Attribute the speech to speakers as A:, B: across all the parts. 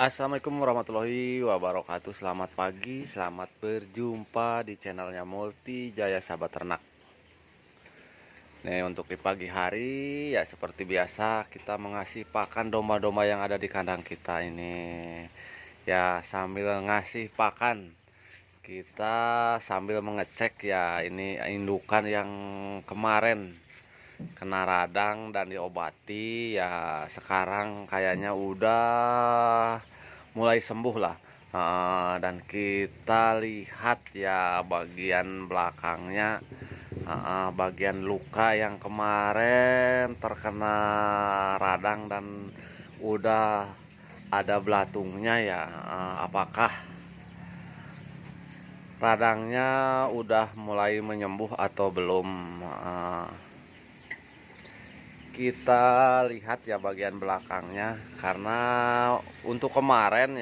A: Assalamualaikum warahmatullahi wabarakatuh. Selamat pagi, selamat berjumpa di channelnya Multi Jaya Sahabat Ternak. Nih, untuk di pagi hari ya seperti biasa kita mengasih pakan domba-domba yang ada di kandang kita ini. Ya sambil ngasih pakan kita sambil mengecek ya ini indukan yang kemarin kena radang dan diobati ya sekarang kayaknya udah mulai sembuh lah. Dan kita lihat ya bagian belakangnya, bagian luka yang kemarin terkena radang dan udah ada belatungnya ya. Apakah radangnya udah mulai menyembuh atau belum? Kita lihat ya bagian belakangnya, karena untuk kemarin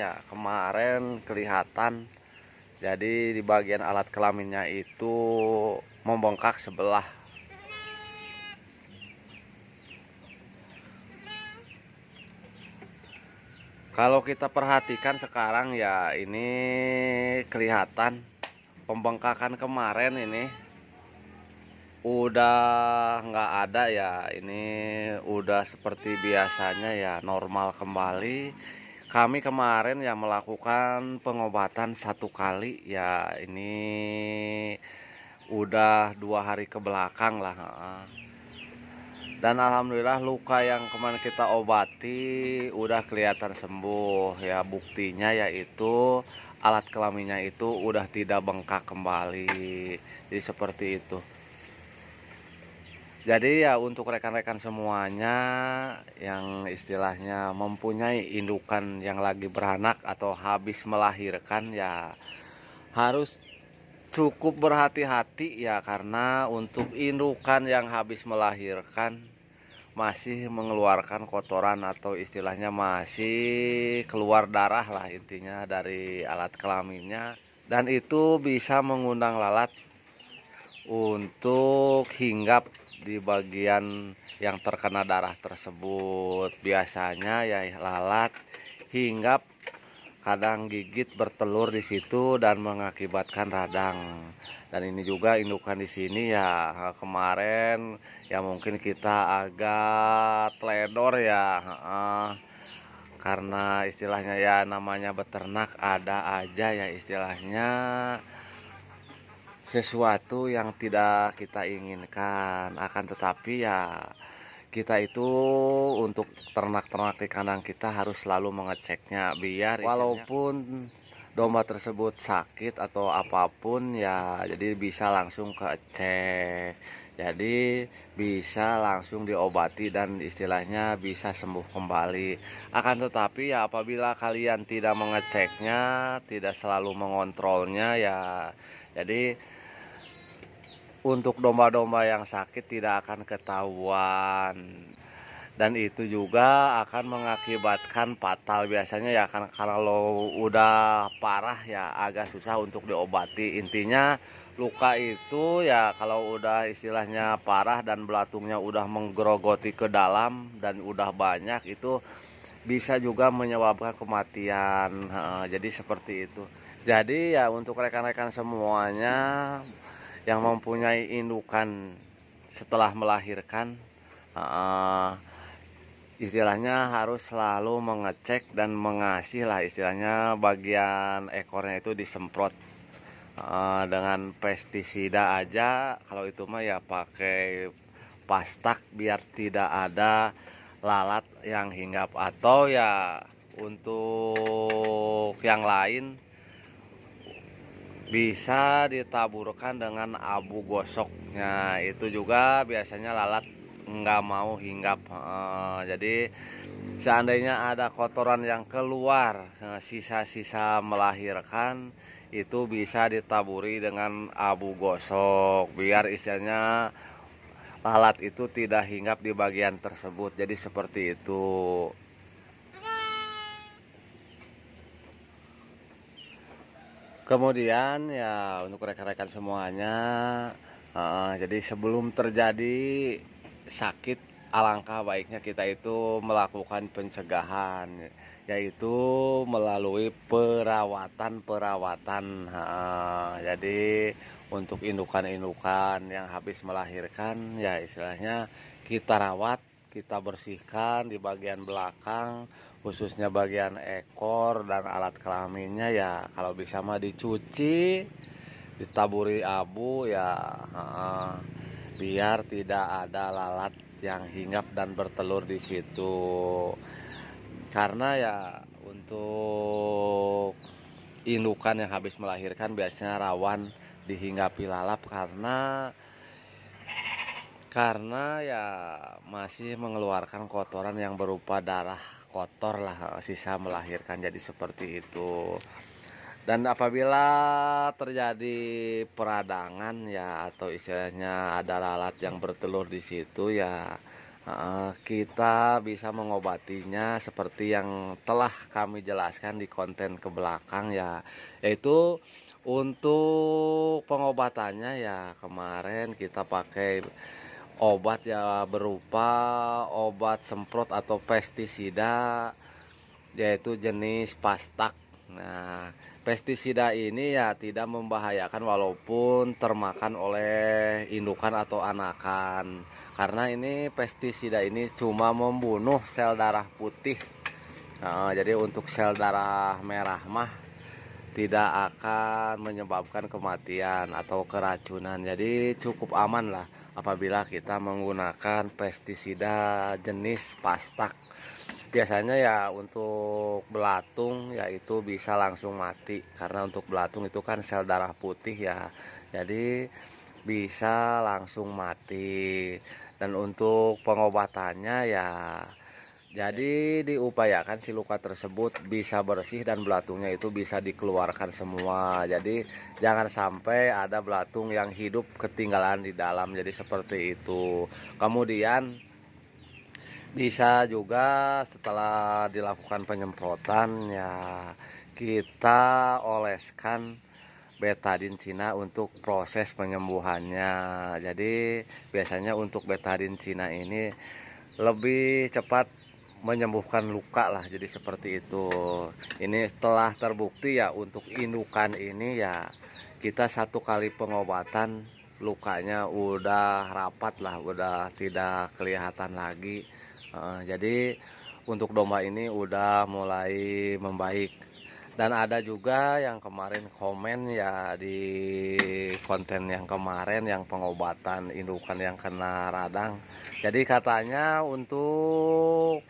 A: kelihatan jadi di bagian alat kelaminnya itu membengkak sebelah. Kalau kita perhatikan sekarang ya ini kelihatan pembengkakan kemarin ini udah nggak ada ya, ini udah seperti biasanya ya, normal kembali. Kami kemarin ya melakukan pengobatan 1 kali ya, ini udah 2 hari ke belakang lah. Dan alhamdulillah luka yang kemarin kita obati udah kelihatan sembuh ya, buktinya yaitu alat kelaminnya itu udah tidak bengkak kembali. Jadi seperti itu. Jadi ya untuk rekan-rekan semuanya yang istilahnya mempunyai indukan yang lagi beranak atau habis melahirkan ya harus cukup berhati-hati ya, karena untuk indukan yang habis melahirkan masih mengeluarkan kotoran atau istilahnya masih keluar darah lah intinya dari alat kelaminnya, dan itu bisa mengundang lalat untuk hinggap di bagian yang terkena darah tersebut. Biasanya ya lalat hinggap, kadang gigit bertelur di situ dan mengakibatkan radang. Dan ini juga indukan di sini ya kemarin ya mungkin kita agak teledor ya, karena istilahnya ya namanya beternak ada aja ya istilahnya sesuatu yang tidak kita inginkan. Akan tetapi ya kita itu untuk ternak-ternak di kandang kita harus selalu mengeceknya, biar walaupun domba tersebut sakit atau apapun ya jadi bisa langsung kecek, jadi bisa langsung diobati dan istilahnya bisa sembuh kembali. Akan tetapi ya apabila kalian tidak mengeceknya, tidak selalu mengontrolnya ya, jadi untuk domba-domba yang sakit tidak akan ketahuan, dan itu juga akan mengakibatkan fatal biasanya ya, kan kalau udah parah ya agak susah untuk diobati. Intinya luka itu ya kalau udah istilahnya parah dan belatungnya udah menggerogoti ke dalam dan udah banyak, itu bisa juga menyebabkan kematian. Jadi seperti itu. Jadi ya untuk rekan-rekan semuanya yang mempunyai indukan setelah melahirkan, istilahnya harus selalu mengecek dan mengasih lah istilahnya bagian ekornya itu disemprot dengan pestisida aja. Kalau itu mah ya pakai pastak biar tidak ada lalat yang hinggap, atau ya untuk yang lain bisa ditaburkan dengan abu gosoknya, itu juga biasanya lalat nggak mau hinggap. Jadi seandainya ada kotoran yang keluar sisa-sisa melahirkan, itu bisa ditaburi dengan abu gosok biar istilahnya lalat itu tidak hinggap di bagian tersebut. Jadi seperti itu. Kemudian ya untuk rekan-rekan semuanya, jadi sebelum terjadi sakit alangkah baiknya kita itu melakukan pencegahan, yaitu melalui perawatan. Jadi untuk indukan-indukan yang habis melahirkan ya istilahnya kita rawat, kita bersihkan di bagian belakang, khususnya bagian ekor dan alat kelaminnya ya kalau bisa mah dicuci, ditaburi abu ya, biar tidak ada lalat yang hinggap dan bertelur di situ. Karena ya untuk indukan yang habis melahirkan biasanya rawan dihinggapi lalap karena ya masih mengeluarkan kotoran yang berupa darah kotor lah sisa melahirkan, jadi seperti itu. Dan apabila terjadi peradangan ya atau istilahnya ada lalat yang bertelur di situ ya, kita bisa mengobatinya seperti yang telah kami jelaskan di konten ke belakang ya, yaitu untuk pengobatannya ya kemarin kita pakai obat ya berupa obat semprot atau pestisida, yaitu jenis pastak. Nah, pestisida ini ya tidak membahayakan walaupun termakan oleh indukan atau anakan. Karena ini pestisida ini cuma membunuh sel darah putih. Nah, jadi untuk sel darah merah mah tidak akan menyebabkan kematian atau keracunan. Jadi cukup aman lah apabila kita menggunakan pestisida jenis pastak. Biasanya ya untuk belatung yaitu bisa langsung mati, karena untuk belatung itu kan sel darah putih ya, jadi bisa langsung mati. Dan untuk pengobatannya ya jadi diupayakan si luka tersebut bisa bersih dan belatungnya itu bisa dikeluarkan semua. Jadi jangan sampai ada belatung yang hidup ketinggalan di dalam, jadi seperti itu. Kemudian bisa juga setelah dilakukan penyemprotan ya kita oleskan betadin Cina untuk proses penyembuhannya. Jadi biasanya untuk betadin Cina ini lebih cepat menyembuhkan luka lah, jadi seperti itu. Ini setelah terbukti ya untuk indukan ini ya kita 1 kali pengobatan lukanya udah rapat lah, udah tidak kelihatan lagi. Jadi untuk domba ini udah mulai membaik. Dan ada juga yang kemarin komen ya di konten yang kemarin yang pengobatan indukan yang kena radang. Jadi katanya untuk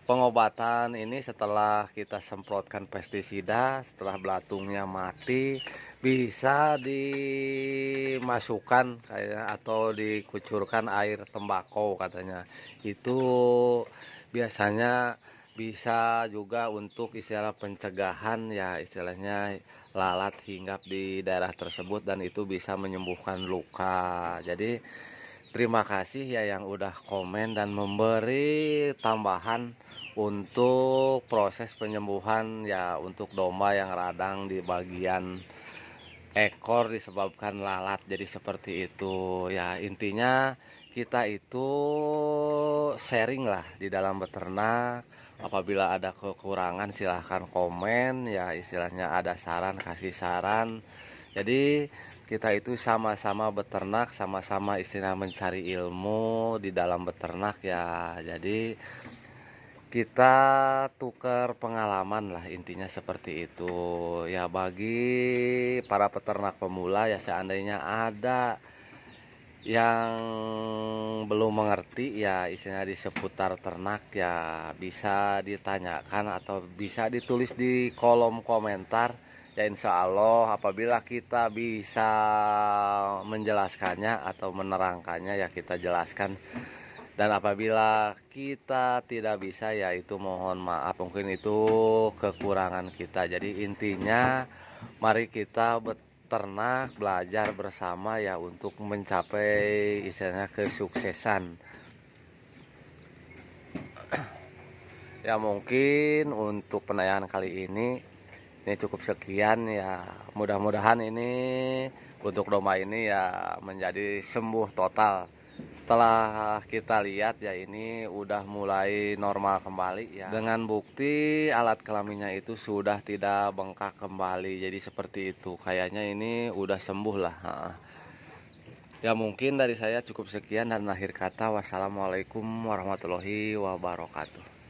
A: pengobatan ini setelah kita semprotkan pestisida, setelah belatungnya mati, bisa dimasukkan kayak atau dikucurkan air tembakau katanya. Itu biasanya bisa juga untuk istilah pencegahan ya, istilahnya lalat hinggap di daerah tersebut dan itu bisa menyembuhkan luka. Jadi terima kasih ya yang udah komen dan memberi tambahan untuk proses penyembuhan ya untuk domba yang radang di bagian ekor disebabkan lalat. Jadi seperti itu ya, intinya kita itu sharing lah di dalam beternak. Apabila ada kekurangan silahkan komen ya, istilahnya ada saran kasih saran. Jadi kita itu sama-sama beternak, sama-sama istilah mencari ilmu di dalam beternak ya. Jadi kita tukar pengalaman lah, intinya seperti itu ya. Bagi para peternak pemula ya, seandainya ada yang belum mengerti ya istilahnya di seputar ternak ya, bisa ditanyakan atau bisa ditulis di kolom komentar ya. Insya Allah apabila kita bisa menjelaskannya atau menerangkannya ya kita jelaskan. Dan apabila kita tidak bisa ya itu mohon maaf, mungkin itu kekurangan kita. Jadi intinya mari kita beternak belajar bersama ya untuk mencapai istilahnya kesuksesan. Ya mungkin untuk penayangan kali ini cukup sekian ya. Mudah-mudahan ini untuk domba ini ya menjadi sembuh total. Setelah kita lihat ya ini udah mulai normal kembali ya. Dengan bukti alat kelaminnya itu sudah tidak bengkak kembali. Jadi seperti itu. Kayaknya ini udah sembuh lah. Ya mungkin dari saya cukup sekian dan akhir kata wassalamualaikum warahmatullahi wabarakatuh.